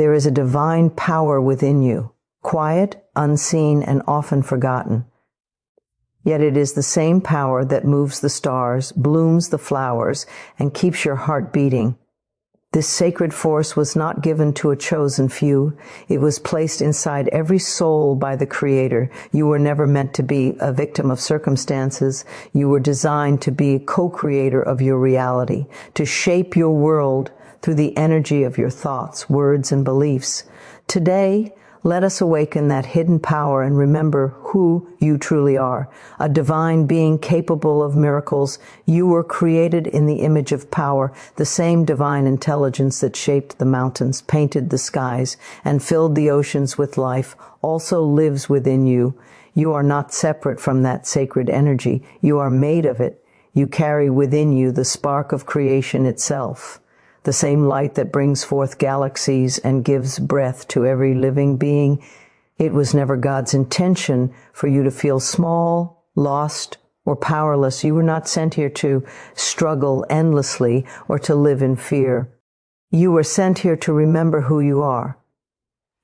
There is a divine power within you, quiet, unseen, and often forgotten. Yet it is the same power that moves the stars, blooms the flowers, and keeps your heart beating. This sacred force was not given to a chosen few. It was placed inside every soul by the Creator. You were never meant to be a victim of circumstances. You were designed to be a co-creator of your reality, to shape your world through the energy of your thoughts, words, and beliefs. Today, let us awaken that hidden power and remember who you truly are, a divine being capable of miracles. You were created in the image of power. The same divine intelligence that shaped the mountains, painted the skies, and filled the oceans with life also lives within you. You are not separate from that sacred energy. You are made of it. You carry within you the spark of creation itself, the same light that brings forth galaxies and gives breath to every living being. It was never God's intention for you to feel small, lost, or powerless. You were not sent here to struggle endlessly or to live in fear. You were sent here to remember who you are,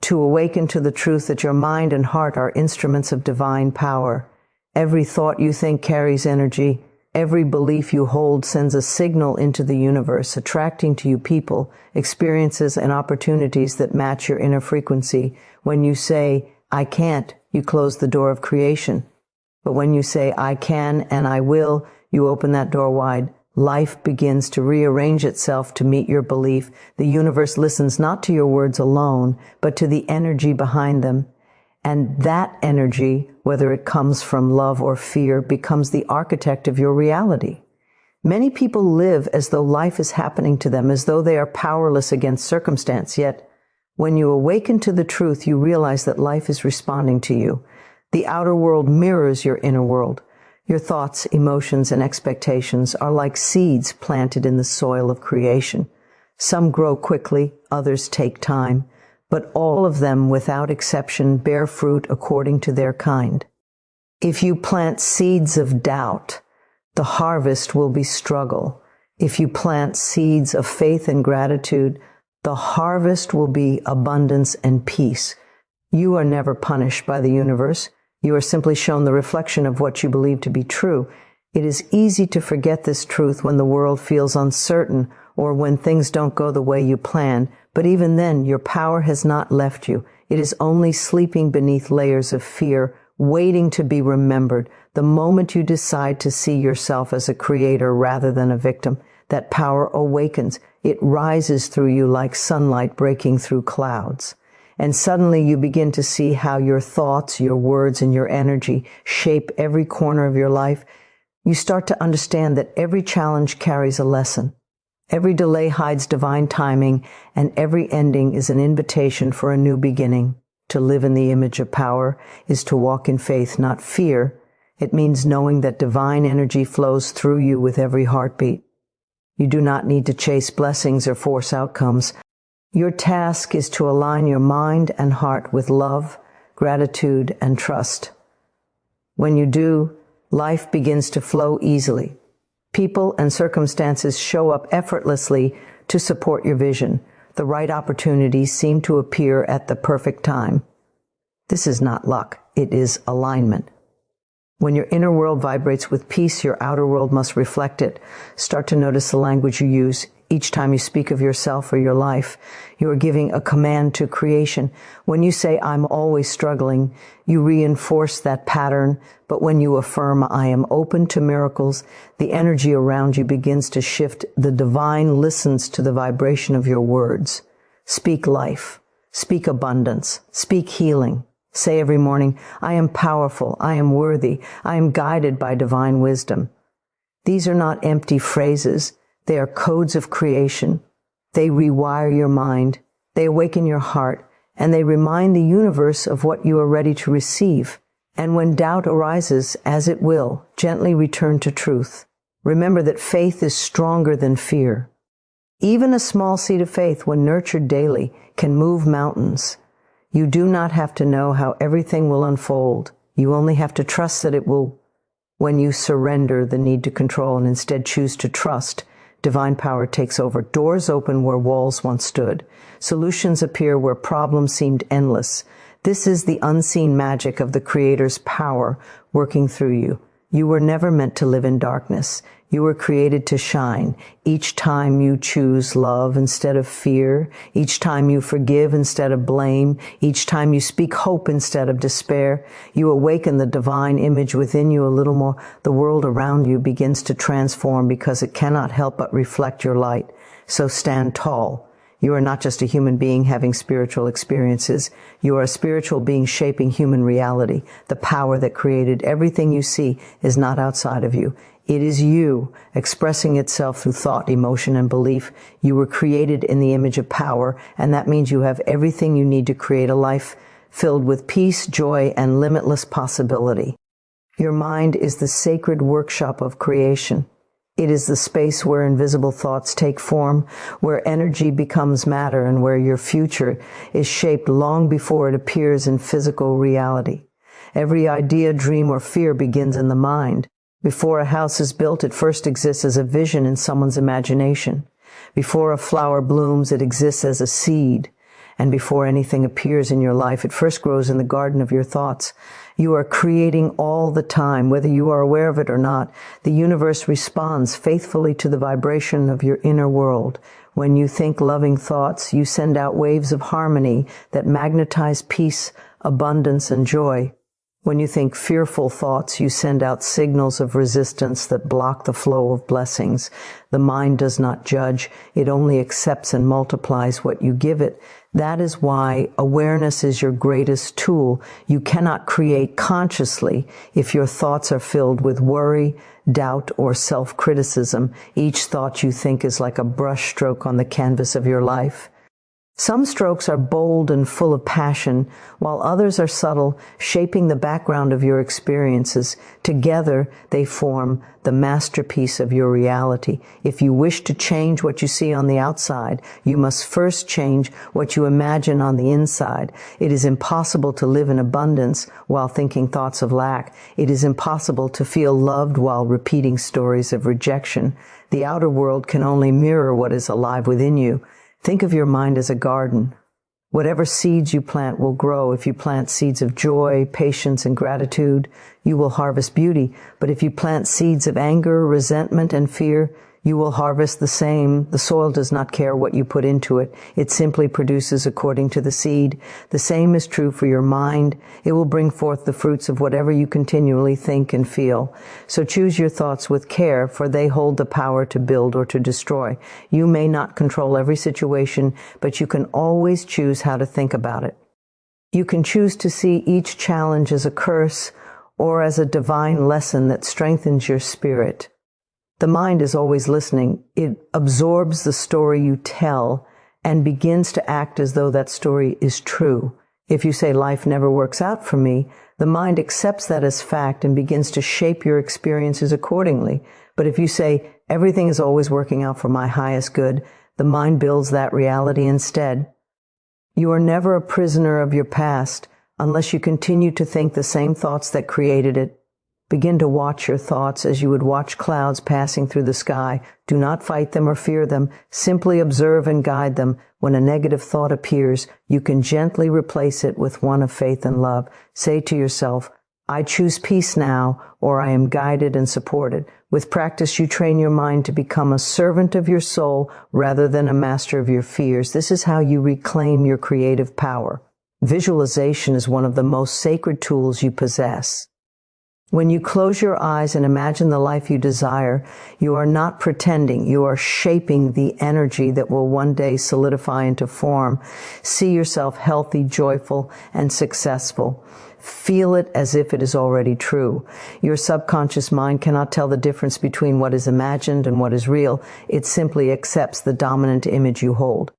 to awaken to the truth that your mind and heart are instruments of divine power. Every thought you think carries energy. Every belief you hold sends a signal into the universe, attracting to you people, experiences, and opportunities that match your inner frequency. When you say, I can't, you close the door of creation. But when you say, I can and I will, you open that door wide. Life begins to rearrange itself to meet your belief. The universe listens not to your words alone, but to the energy behind them. And that energy, whether it comes from love or fear, becomes the architect of your reality. Many people live as though life is happening to them, as though they are powerless against circumstance. Yet, when you awaken to the truth, you realize that life is responding to you. The outer world mirrors your inner world. Your thoughts, emotions, and expectations are like seeds planted in the soil of creation. Some grow quickly, others take time, but all of them, without exception, bear fruit according to their kind. If you plant seeds of doubt, the harvest will be struggle. If you plant seeds of faith and gratitude, the harvest will be abundance and peace. You are never punished by the universe. You are simply shown the reflection of what you believe to be true. It is easy to forget this truth when the world feels uncertain or when things don't go the way you planned. But even then, your power has not left you. It is only sleeping beneath layers of fear, waiting to be remembered. The moment you decide to see yourself as a creator rather than a victim, that power awakens. It rises through you like sunlight breaking through clouds. And suddenly you begin to see how your thoughts, your words, and your energy shape every corner of your life. You start to understand that every challenge carries a lesson. Every delay hides divine timing, and every ending is an invitation for a new beginning. To live in the image of power is to walk in faith, not fear. It means knowing that divine energy flows through you with every heartbeat. You do not need to chase blessings or force outcomes. Your task is to align your mind and heart with love, gratitude, and trust. When you do, life begins to flow easily. People and circumstances show up effortlessly to support your vision. The right opportunities seem to appear at the perfect time. This is not luck. It is alignment. When your inner world vibrates with peace, your outer world must reflect it. Start to notice the language you use. Each time you speak of yourself or your life, you are giving a command to creation. When you say, I'm always struggling, you reinforce that pattern. But when you affirm, I am open to miracles, the energy around you begins to shift. The divine listens to the vibration of your words. Speak life. Speak abundance. Speak healing. Say every morning, I am powerful. I am worthy. I am guided by divine wisdom. These are not empty phrases. They are codes of creation. They rewire your mind. They awaken your heart, and they remind the universe of what you are ready to receive. And when doubt arises, as it will, gently return to truth. Remember that faith is stronger than fear. Even a small seed of faith, when nurtured daily, can move mountains. You do not have to know how everything will unfold. You only have to trust that it will. When you surrender the need to control and instead choose to trust, divine power takes over. Doors open where walls once stood. Solutions appear where problems seemed endless. This is the unseen magic of the Creator's power working through you. You were never meant to live in darkness. You were created to shine. Each time you choose love instead of fear, each time you forgive instead of blame, each time you speak hope instead of despair, you awaken the divine image within you a little more. The world around you begins to transform because it cannot help but reflect your light. So stand tall. You are not just a human being having spiritual experiences. You are a spiritual being shaping human reality. The power that created everything you see is not outside of you. It is you expressing itself through thought, emotion, and belief. You were created in the image of power, and that means you have everything you need to create a life filled with peace, joy, and limitless possibility. Your mind is the sacred workshop of creation. It is the space where invisible thoughts take form, where energy becomes matter, and where your future is shaped long before it appears in physical reality. Every idea, dream, or fear begins in the mind. Before a house is built, it first exists as a vision in someone's imagination. Before a flower blooms, it exists as a seed. And before anything appears in your life, it first grows in the garden of your thoughts. You are creating all the time, whether you are aware of it or not. The universe responds faithfully to the vibration of your inner world. When you think loving thoughts, you send out waves of harmony that magnetize peace, abundance, and joy. When you think fearful thoughts, you send out signals of resistance that block the flow of blessings. The mind does not judge. It only accepts and multiplies what you give it. That is why awareness is your greatest tool. You cannot create consciously if your thoughts are filled with worry, doubt, or self-criticism. Each thought you think is like a brush stroke on the canvas of your life. Some strokes are bold and full of passion, while others are subtle, shaping the background of your experiences. Together, they form the masterpiece of your reality. If you wish to change what you see on the outside, you must first change what you imagine on the inside. It is impossible to live in abundance while thinking thoughts of lack. It is impossible to feel loved while repeating stories of rejection. The outer world can only mirror what is alive within you. Think of your mind as a garden. Whatever seeds you plant will grow. If you plant seeds of joy, patience, and gratitude, you will harvest beauty. But if you plant seeds of anger, resentment, and fear, you will harvest the same. The soil does not care what you put into it. It simply produces according to the seed. The same is true for your mind. It will bring forth the fruits of whatever you continually think and feel. So choose your thoughts with care, for they hold the power to build or to destroy. You may not control every situation, but you can always choose how to think about it. You can choose to see each challenge as a curse or as a divine lesson that strengthens your spirit. The mind is always listening. It absorbs the story you tell and begins to act as though that story is true. If you say life never works out for me, the mind accepts that as fact and begins to shape your experiences accordingly. But if you say everything is always working out for my highest good, the mind builds that reality instead. You are never a prisoner of your past unless you continue to think the same thoughts that created it. Begin to watch your thoughts as you would watch clouds passing through the sky. Do not fight them or fear them. Simply observe and guide them. When a negative thought appears, you can gently replace it with one of faith and love. Say to yourself, I choose peace now, or I am guided and supported. With practice, you train your mind to become a servant of your soul rather than a master of your fears. This is how you reclaim your creative power. Visualization is one of the most sacred tools you possess. When you close your eyes and imagine the life you desire, you are not pretending. You are shaping the energy that will one day solidify into form. See yourself healthy, joyful, and successful. Feel it as if it is already true. Your subconscious mind cannot tell the difference between what is imagined and what is real. It simply accepts the dominant image you hold.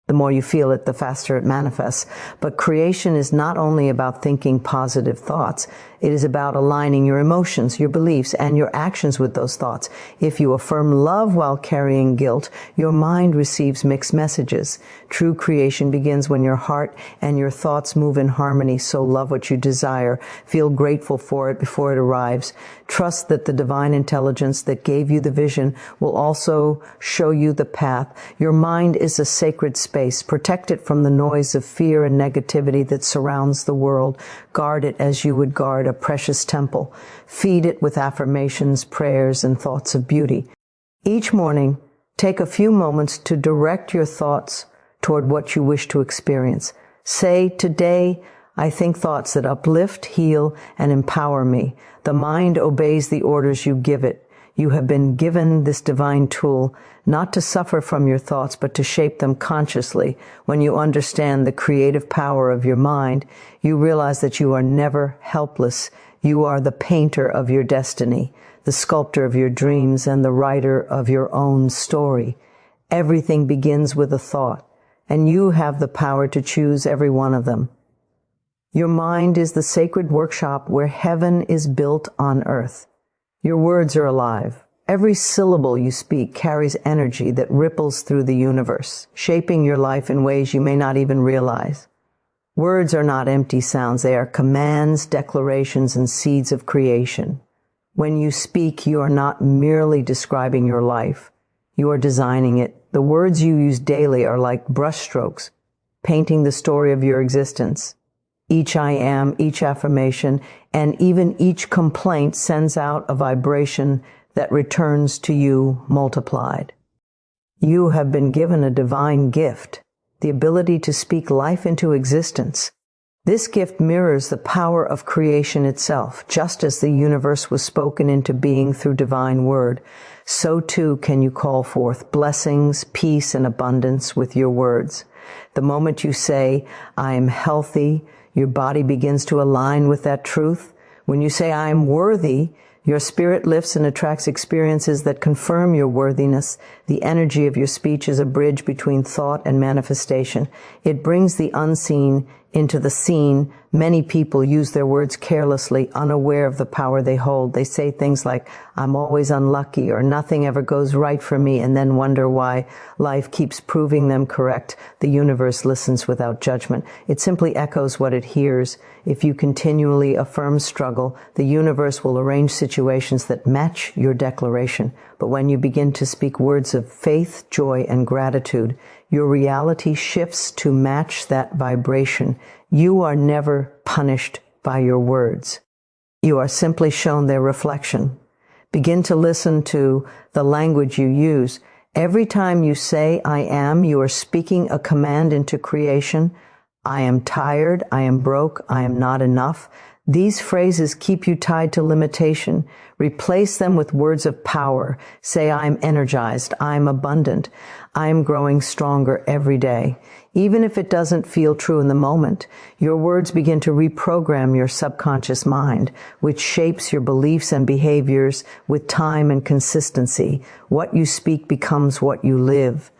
The more you feel it, the faster it manifests. But creation is not only about thinking positive thoughts. It is about aligning your emotions, your beliefs, and your actions with those thoughts. If you affirm love while carrying guilt, your mind receives mixed messages. True creation begins when your heart and your thoughts move in harmony. So love what you desire. Feel grateful for it before it arrives. Trust that the divine intelligence that gave you the vision will also show you the path. Your mind is a sacred space. Protect it from the noise of fear and negativity that surrounds the world. Guard it as you would guard a precious temple. Feed it with affirmations, prayers, and thoughts of beauty. Each morning, take a few moments to direct your thoughts toward what you wish to experience. Say, today, I think thoughts that uplift, heal, and empower me. The mind obeys the orders you give it. You have been given this divine tool not to suffer from your thoughts, but to shape them consciously. When you understand the creative power of your mind, you realize that you are never helpless. You are the painter of your destiny, the sculptor of your dreams, and the writer of your own story. Everything begins with a thought, and you have the power to choose every one of them. Your mind is the sacred workshop where heaven is built on earth. Your words are alive. Every syllable you speak carries energy that ripples through the universe, shaping your life in ways you may not even realize. Words are not empty sounds. They are commands, declarations, and seeds of creation. When you speak, you are not merely describing your life. You are designing it. The words you use daily are like brushstrokes, painting the story of your existence. Each I am, each affirmation, and even each complaint sends out a vibration that returns to you multiplied. You have been given a divine gift, the ability to speak life into existence. This gift mirrors the power of creation itself. Just as the universe was spoken into being through divine word, so too can you call forth blessings, peace, and abundance with your words. The moment you say, I am healthy, your body begins to align with that truth. When you say, I am worthy, your spirit lifts and attracts experiences that confirm your worthiness. The energy of your speech is a bridge between thought and manifestation. It brings the unseen into the seen. Many people use their words carelessly, unaware of the power they hold. They say things like, I'm always unlucky, or nothing ever goes right for me, and then wonder why life keeps proving them correct. The universe listens without judgment. It simply echoes what it hears. If you continually affirm struggle, the universe will arrange situations that match your declaration. But when you begin to speak words of faith, joy, and gratitude, your reality shifts to match that vibration. You are never punished by your words. You are simply shown their reflection. Begin to listen to the language you use. Every time you say, I am, you are speaking a command into creation. I am tired, I am broke, I am not enough. These phrases keep you tied to limitation. Replace them with words of power. Say, I am energized, I am abundant, I am growing stronger every day. Even if it doesn't feel true in the moment, your words begin to reprogram your subconscious mind, which shapes your beliefs and behaviors with time and consistency. What you speak becomes what you live.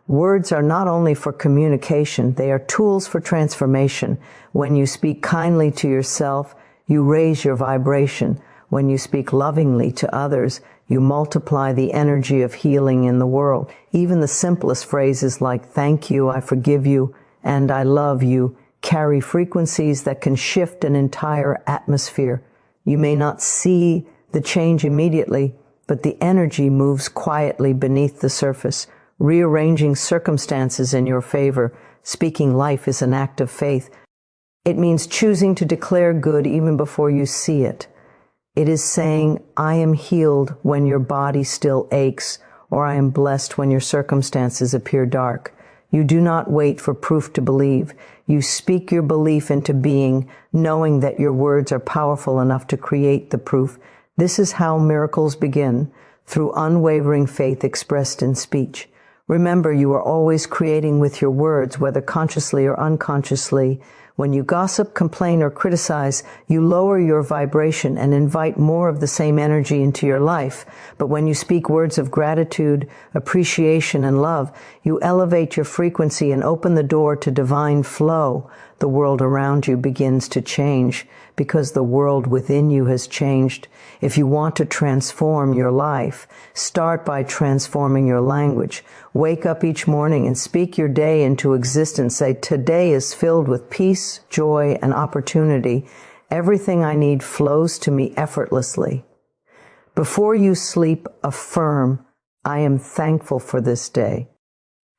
Words are not only for communication, they are tools for transformation. When you speak kindly to yourself, you raise your vibration. When you speak lovingly to others, you multiply the energy of healing in the world. Even the simplest phrases like thank you, I forgive you, and I love you carry frequencies that can shift an entire atmosphere. You may not see the change immediately, but the energy moves quietly beneath the surface, rearranging circumstances in your favor. Speaking life is an act of faith. It means choosing to declare good even before you see it. It is saying, I am healed when your body still aches, or I am blessed when your circumstances appear dark. You do not wait for proof to believe. You speak your belief into being, knowing that your words are powerful enough to create the proof. This is how miracles begin, through unwavering faith expressed in speech. Remember, you are always creating with your words, whether consciously or unconsciously. When you gossip, complain, or criticize, you lower your vibration and invite more of the same energy into your life. But when you speak words of gratitude, appreciation, and love, you elevate your frequency and open the door to divine flow. The world around you begins to change because the world within you has changed. If you want to transform your life, start by transforming your language. Wake up each morning and speak your day into existence. Say, today is filled with peace, joy, and opportunity. Everything I need flows to me effortlessly. Before you sleep, affirm, I am thankful for this day.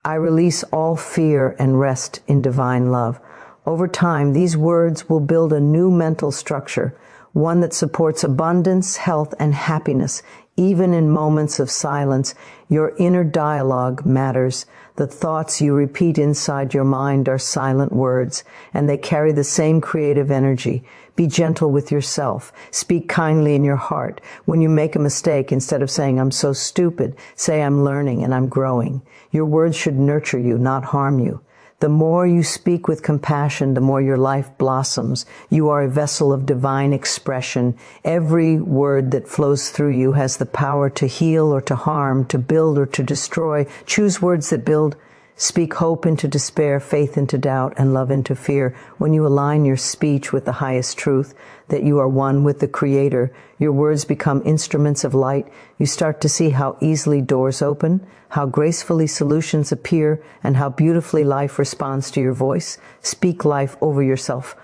I release all fear and rest in divine love. Over time, these words will build a new mental structure, one that supports abundance, health, and happiness. Even in moments of silence, your inner dialogue matters. The thoughts you repeat inside your mind are silent words, and they carry the same creative energy. Be gentle with yourself. Speak kindly in your heart. When you make a mistake, instead of saying, I'm so stupid, say, I'm learning and I'm growing. Your words should nurture you, not harm you. The more you speak with compassion, the more your life blossoms. You are a vessel of divine expression. Every word that flows through you has the power to heal or to harm, to build or to destroy. Choose words that build. Speak hope into despair, faith into doubt, and love into fear. When you align your speech with the highest truth, that you are one with the Creator, your words become instruments of light. You start to see how easily doors open, how gracefully solutions appear, and how beautifully life responds to your voice. Speak life over yourself.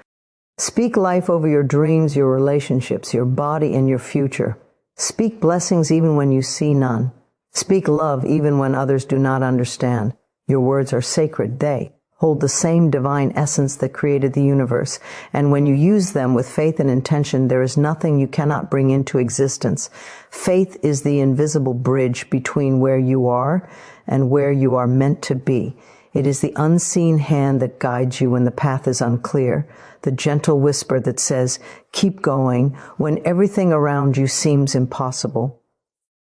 Speak life over your dreams, your relationships, your body, and your future. Speak blessings even when you see none. Speak love even when others do not understand. Your words are sacred. They hold the same divine essence that created the universe. And when you use them with faith and intention, there is nothing you cannot bring into existence. Faith is the invisible bridge between where you are and where you are meant to be. It is the unseen hand that guides you when the path is unclear, the gentle whisper that says, keep going when everything around you seems impossible.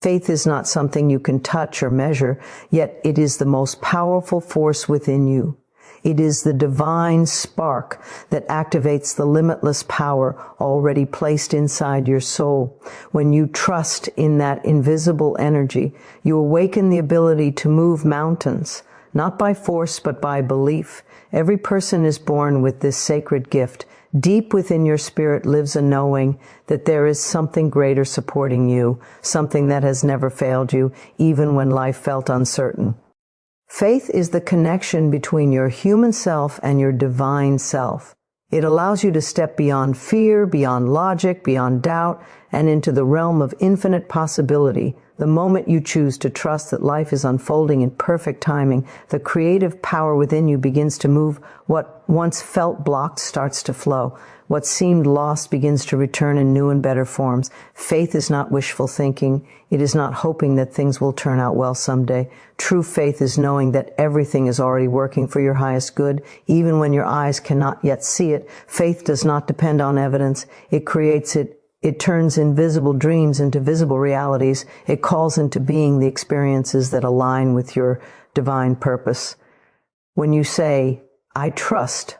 Faith is not something you can touch or measure, yet it is the most powerful force within you. It is the divine spark that activates the limitless power already placed inside your soul. When you trust in that invisible energy, you awaken the ability to move mountains, not by force but by belief. Every person is born with this sacred gift. Deep within your spirit lives a knowing that there is something greater supporting you, something that has never failed you, even when life felt uncertain. Faith is the connection between your human self and your divine self. It allows you to step beyond fear, beyond logic, beyond doubt, and into the realm of infinite possibility. The moment you choose to trust that life is unfolding in perfect timing, the creative power within you begins to move. What once felt blocked starts to flow. What seemed lost begins to return in new and better forms. Faith is not wishful thinking. It is not hoping that things will turn out well someday. True faith is knowing that everything is already working for your highest good, even when your eyes cannot yet see it. Faith does not depend on evidence. It creates it. It turns invisible dreams into visible realities. It calls into being the experiences that align with your divine purpose. When you say, I trust,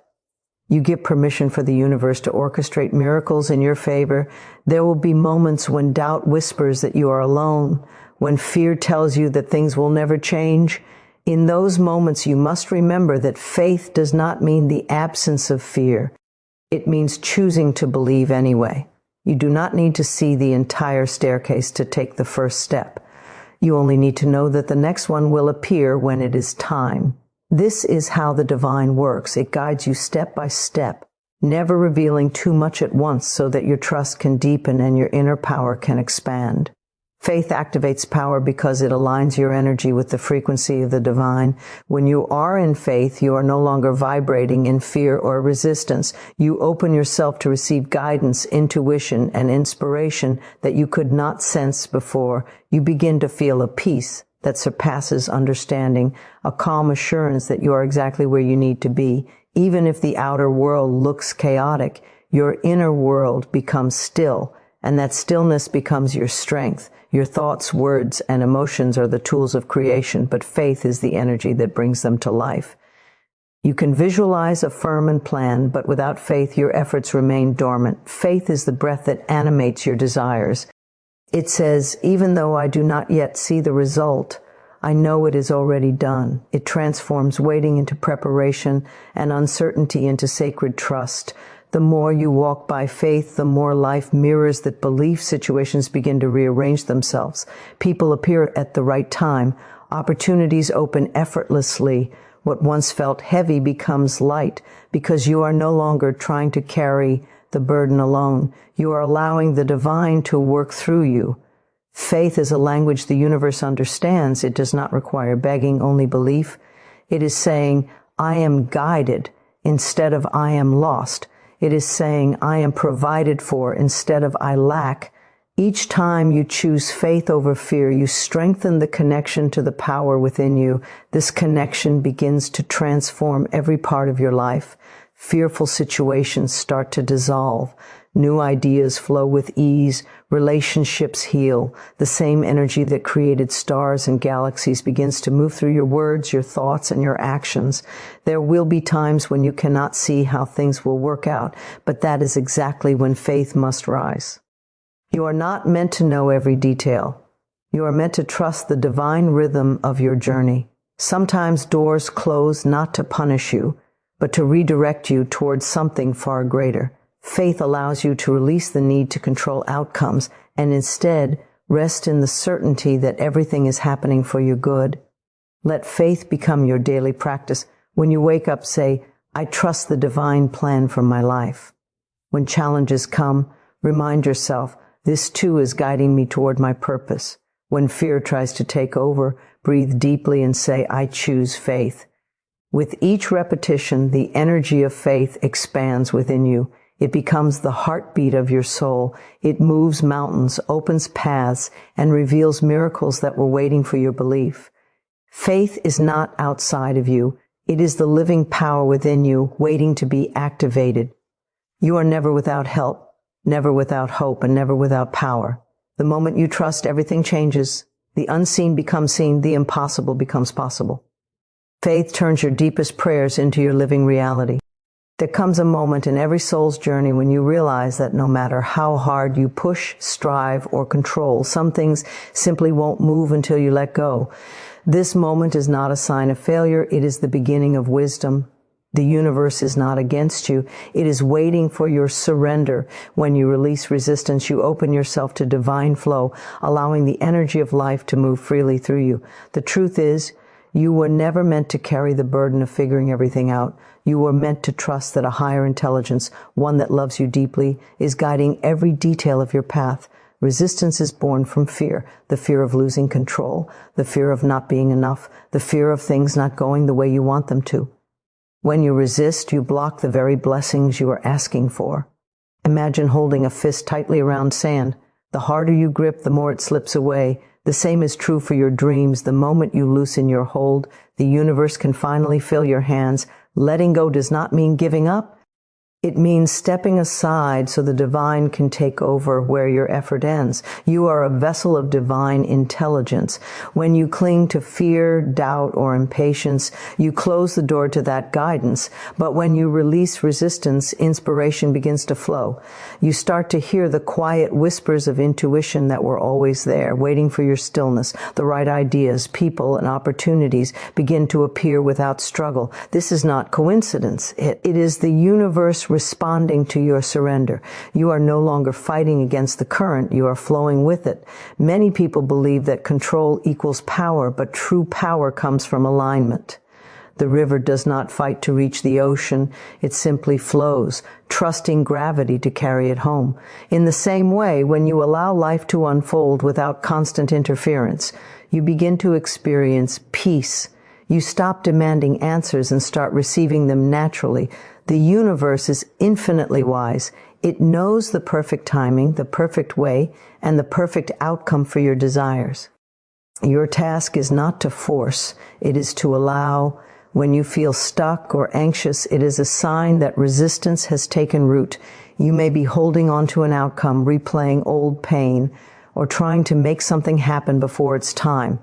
you give permission for the universe to orchestrate miracles in your favor. There will be moments when doubt whispers that you are alone, when fear tells you that things will never change. In those moments, you must remember that faith does not mean the absence of fear. It means choosing to believe anyway. You do not need to see the entire staircase to take the first step. You only need to know that the next one will appear when it is time. This is how the divine works. It guides you step by step, never revealing too much at once so that your trust can deepen and your inner power can expand. Faith activates power because it aligns your energy with the frequency of the divine. When you are in faith, you are no longer vibrating in fear or resistance. You open yourself to receive guidance, intuition, and inspiration that you could not sense before. You begin to feel a peace that surpasses understanding, a calm assurance that you are exactly where you need to be. Even if the outer world looks chaotic, your inner world becomes still, and that stillness becomes your strength. Your thoughts, words, and emotions are the tools of creation, but faith is the energy that brings them to life. You can visualize, affirm, and plan, but without faith, your efforts remain dormant. Faith is the breath that animates your desires. It says, even though I do not yet see the result, I know it is already done. It transforms waiting into preparation and uncertainty into sacred trust. The more you walk by faith, the more life mirrors that belief. Situations begin to rearrange themselves. People appear at the right time. Opportunities open effortlessly. What once felt heavy becomes light because you are no longer trying to carry the burden alone. You are allowing the divine to work through you. Faith is a language the universe understands. It does not require begging, only belief. It is saying, I am guided instead of I am lost. It is saying, I am provided for instead of I lack. Each time you choose faith over fear, you strengthen the connection to the power within you. This connection begins to transform every part of your life. Fearful situations start to dissolve. New ideas flow with ease. Relationships heal. The same energy that created stars and galaxies begins to move through your words, your thoughts, and your actions. There will be times when you cannot see how things will work out, but that is exactly when faith must rise. You are not meant to know every detail. You are meant to trust the divine rhythm of your journey. Sometimes doors close not to punish you, but to redirect you towards something far greater. Faith allows you to release the need to control outcomes and instead rest in the certainty that everything is happening for your good. Let faith become your daily practice. When you wake up, say, I trust the divine plan for my life. When challenges come, remind yourself, this too is guiding me toward my purpose. When fear tries to take over, breathe deeply and say, I choose faith. With each repetition, the energy of faith expands within you. It becomes the heartbeat of your soul. It moves mountains, opens paths, and reveals miracles that were waiting for your belief. Faith is not outside of you. It is the living power within you, waiting to be activated. You are never without help, never without hope, and never without power. The moment you trust, everything changes. The unseen becomes seen. The impossible becomes possible. Faith turns your deepest prayers into your living reality. There comes a moment in every soul's journey when you realize that no matter how hard you push, strive, or control, some things simply won't move until you let go. This moment is not a sign of failure. It is the beginning of wisdom. The universe is not against you. It is waiting for your surrender. When you release resistance, you open yourself to divine flow, allowing the energy of life to move freely through you. The truth is, you were never meant to carry the burden of figuring everything out. You were meant to trust that a higher intelligence, one that loves you deeply, is guiding every detail of your path. Resistance is born from fear, the fear of losing control, the fear of not being enough, the fear of things not going the way you want them to. When you resist, you block the very blessings you are asking for. Imagine holding a fist tightly around sand. The harder you grip, the more it slips away. The same is true for your dreams. The moment you loosen your hold, the universe can finally fill your hands. Letting go does not mean giving up. It means stepping aside so the divine can take over where your effort ends. You are a vessel of divine intelligence. When you cling to fear, doubt, or impatience, you close the door to that guidance. But when you release resistance, inspiration begins to flow. You start to hear the quiet whispers of intuition that were always there, waiting for your stillness. The right ideas, people, and opportunities begin to appear without struggle. This is not coincidence. It is the universe responding to your surrender. You are no longer fighting against the current. You are flowing with it. Many people believe that control equals power, but true power comes from alignment. The river does not fight to reach the ocean. It simply flows, trusting gravity to carry it home. In the same way, when you allow life to unfold without constant interference, you begin to experience peace. You stop demanding answers and start receiving them naturally. The universe is infinitely wise. It knows the perfect timing, the perfect way, and the perfect outcome for your desires. Your task is not to force. It is to allow. When you feel stuck or anxious, it is a sign that resistance has taken root. You may be holding on to an outcome, replaying old pain, or trying to make something happen before it's time.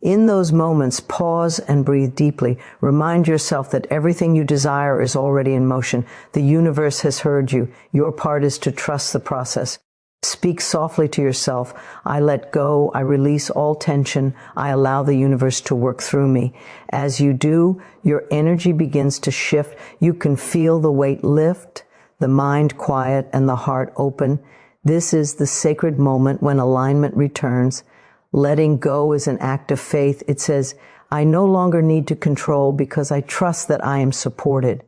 In those moments, pause and breathe deeply. Remind yourself that everything you desire is already in motion. The universe has heard you. Your part is to trust the process. Speak softly to yourself. I let go. I release all tension. I allow the universe to work through me. As you do, your energy begins to shift. You can feel the weight lift, the mind quiet, and the heart open. This is the sacred moment when alignment returns. Letting go is an act of faith. It says, I no longer need to control because I trust that I am supported.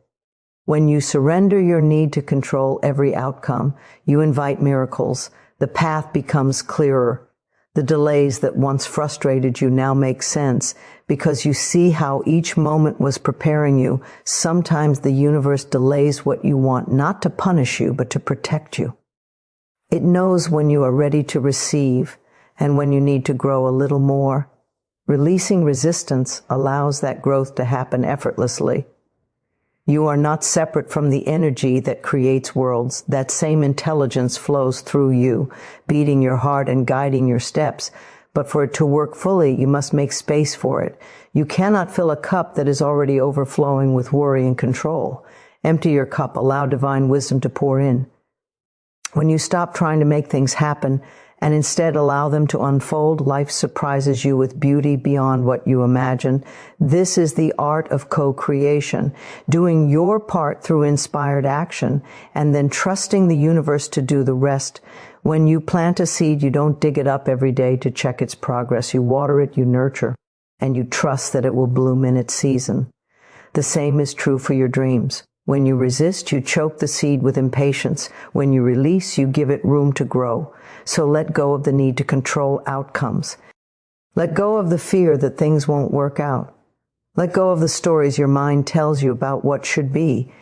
When you surrender your need to control every outcome, you invite miracles. The path becomes clearer. The delays that once frustrated you now make sense because you see how each moment was preparing you. Sometimes the universe delays what you want, not to punish you, but to protect you. It knows when you are ready to receive and when you need to grow a little more. Releasing resistance allows that growth to happen effortlessly. You are not separate from the energy that creates worlds. That same intelligence flows through you, beating your heart and guiding your steps. But for it to work fully, you must make space for it. You cannot fill a cup that is already overflowing with worry and control. Empty your cup, allow divine wisdom to pour in. When you stop trying to make things happen and instead allow them to unfold, life surprises you with beauty beyond what you imagined. This is the art of co-creation, doing your part through inspired action and then trusting the universe to do the rest. When you plant a seed, you don't dig it up every day to check its progress. You water it, you nurture, and you trust that it will bloom in its season. The same is true for your dreams. When you resist, you choke the seed with impatience. When you release, you give it room to grow. So let go of the need to control outcomes. Let go of the fear that things won't work out. Let go of the stories your mind tells you about what should be.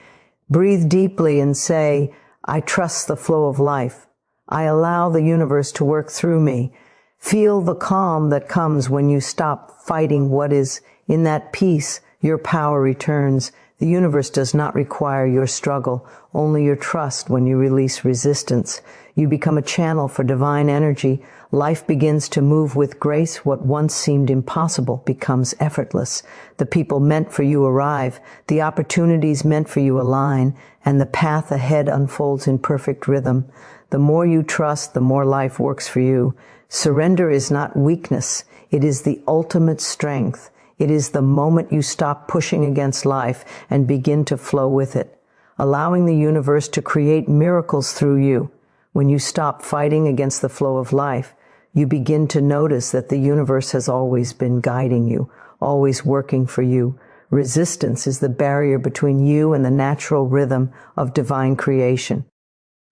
Breathe deeply and say, I trust the flow of life. I allow the universe to work through me. Feel the calm that comes when you stop fighting what is. In that peace, your power returns. The universe does not require your struggle, only your trust. When you release resistance, you become a channel for divine energy. Life begins to move with grace. What once seemed impossible becomes effortless. The people meant for you arrive. The opportunities meant for you align, and the path ahead unfolds in perfect rhythm. The more you trust, the more life works for you. Surrender is not weakness. It is the ultimate strength. It is the moment you stop pushing against life and begin to flow with it, allowing the universe to create miracles through you. When you stop fighting against the flow of life, you begin to notice that the universe has always been guiding you, always working for you. Resistance is the barrier between you and the natural rhythm of divine creation.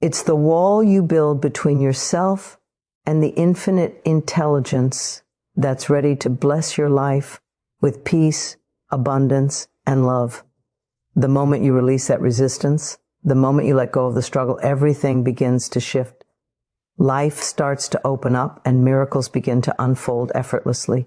It's the wall you build between yourself and the infinite intelligence that's ready to bless your life with peace, abundance, and love. The moment you release that resistance, the moment you let go of the struggle, everything begins to shift. Life starts to open up and miracles begin to unfold effortlessly.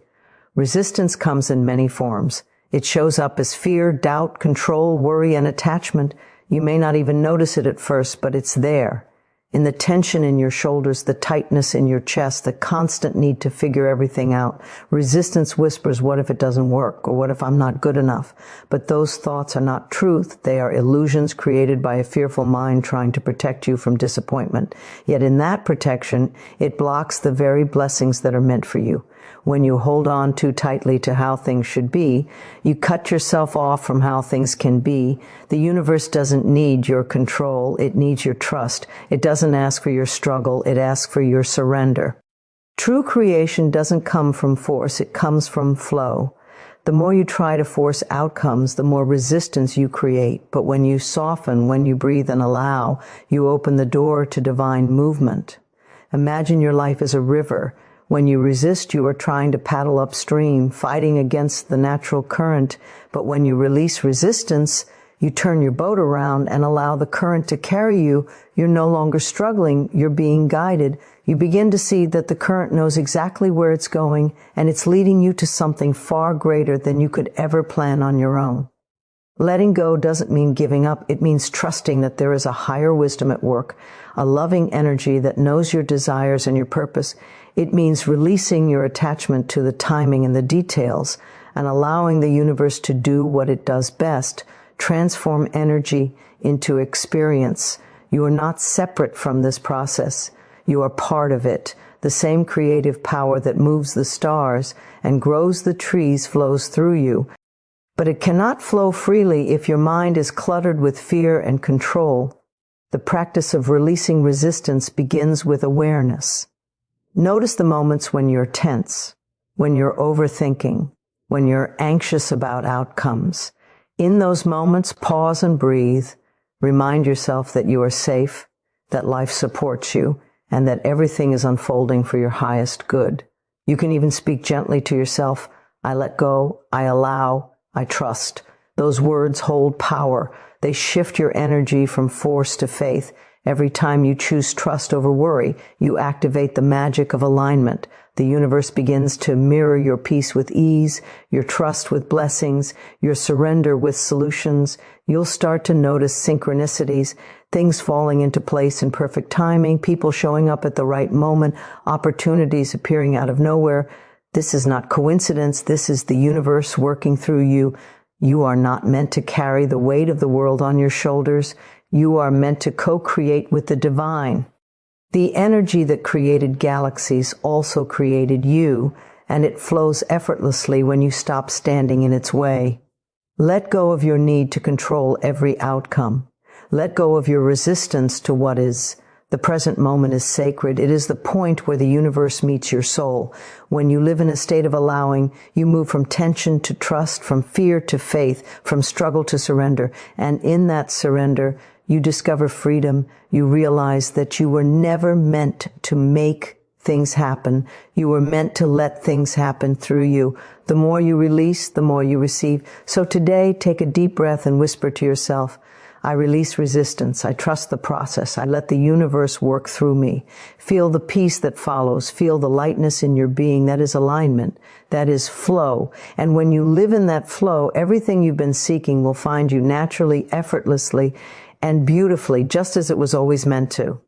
Resistance comes in many forms. It shows up as fear, doubt, control, worry, and attachment. You may not even notice it at first, but it's there. In the tension in your shoulders, the tightness in your chest, the constant need to figure everything out. Resistance whispers, what if it doesn't work? Or what if I'm not good enough? But those thoughts are not truth. They are illusions created by a fearful mind trying to protect you from disappointment. Yet in that protection, it blocks the very blessings that are meant for you. When you hold on too tightly to how things should be, you cut yourself off from how things can be. The universe doesn't need your control. It needs your trust. It doesn't ask for your struggle. It asks for your surrender. True creation doesn't come from force. It comes from flow. The more you try to force outcomes, the more resistance you create. But when you soften, when you breathe and allow, you open the door to divine movement. Imagine your life as a river. When you resist, you are trying to paddle upstream, fighting against the natural current. But when you release resistance, you turn your boat around and allow the current to carry you. You're no longer struggling. You're being guided. You begin to see that the current knows exactly where it's going, and it's leading you to something far greater than you could ever plan on your own. Letting go doesn't mean giving up. It means trusting that there is a higher wisdom at work, a loving energy that knows your desires and your purpose. It means releasing your attachment to the timing and the details and allowing the universe to do what it does best, transform energy into experience. You are not separate from this process. You are part of it. The same creative power that moves the stars and grows the trees flows through you. But it cannot flow freely if your mind is cluttered with fear and control. The practice of releasing resistance begins with awareness. Notice the moments when you're tense, when you're overthinking, when you're anxious about outcomes. In those moments, pause and breathe. Remind yourself that you are safe, that life supports you, and that everything is unfolding for your highest good. You can even speak gently to yourself, I let go, I allow, I trust. Those words hold power. They shift your energy from force to faith. Every time you choose trust over worry, you activate the magic of alignment. The universe begins to mirror your peace with ease, your trust with blessings, your surrender with solutions. You'll start to notice synchronicities, things falling into place in perfect timing, people showing up at the right moment, opportunities appearing out of nowhere. This is not coincidence. This is the universe working through you. You are not meant to carry the weight of the world on your shoulders. You are meant to co-create with the divine. The energy that created galaxies also created you, and it flows effortlessly when you stop standing in its way. Let go of your need to control every outcome. Let go of your resistance to what is. The present moment is sacred. It is the point where the universe meets your soul. When you live in a state of allowing, you move from tension to trust, from fear to faith, from struggle to surrender. And in that surrender, you discover freedom. You realize that you were never meant to make things happen. You were meant to let things happen through you. The more you release, the more you receive. So today, take a deep breath and whisper to yourself, I release resistance. I trust the process. I let the universe work through me. Feel the peace that follows. Feel the lightness in your being. That is alignment. That is flow. And when you live in that flow, everything you've been seeking will find you naturally, effortlessly, and beautifully, just as it was always meant to.